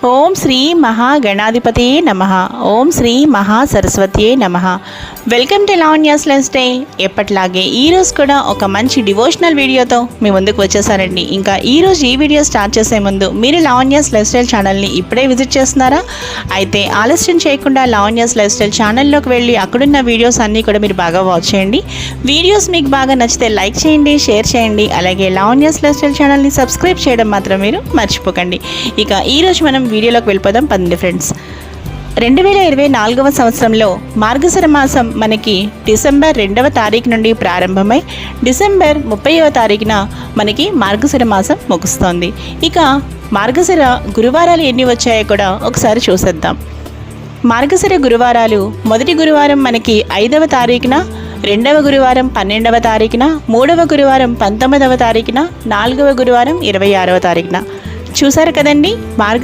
ఓం శ్రీ మహాగణాధిపతయే నమః. ఓం శ్రీ మహాసరస్వతియే నమః. Welcome to Lavanya's life style. ఎప్పటిలాగే ఈరోజు కూడా ఒక మంచి డివోషనల్ వీడియోతో మీ ముందుకు వచ్చేసానండి. ఇంకా ఈరోజు ఈ వీడియో స్టార్ట్ చేసే ముందు మీరు లావణ్యాస్ లైఫ్ స్టైల్ ఛానల్ని ఇప్పుడే విజిట్ చేస్తున్నారా? అయితే ఆలస్యం చేయకుండా లావణ్యాస్ లైఫ్ స్టైల్ ఛానల్లోకి వెళ్ళి అక్కడున్న వీడియోస్ అన్నీ కూడా మీరు బాగా వాచ్ చేయండి. వీడియోస్ మీకు బాగా నచ్చితే లైక్ చేయండి, షేర్ చేయండి. అలాగే లావణ్యాస్ లైఫ్ స్టైల్ ఛానల్ని సబ్స్క్రైబ్ చేయడం మాత్రం మీరు మర్చిపోకండి. ఇక ఈరోజు మనం వీడియోలోకి వెళ్ళిపోదాం పదండి ఫ్రెండ్స్. 2024వ సంవత్సరంలో మార్గశిర మాసం మనకి డిసెంబర్ 2వ తారీఖు నుండి ప్రారంభమై డిసెంబర్ 30వ తారీఖున మనకి మార్గశిర మాసం ముగుస్తోంది. ఇక మార్గశిర గురువారాలు ఎన్ని వచ్చాయో కూడా ఒకసారి చూసేద్దాం. మార్గశిర గురువారాలు మొదటి గురువారం మనకి 5వ తారీఖున, రెండవ గురువారం 12వ తారీఖున, మూడవ గురువారం 19వ తారీఖున, నాలుగవ గురువారం 26వ తారీఖున. చూసారు కదండి,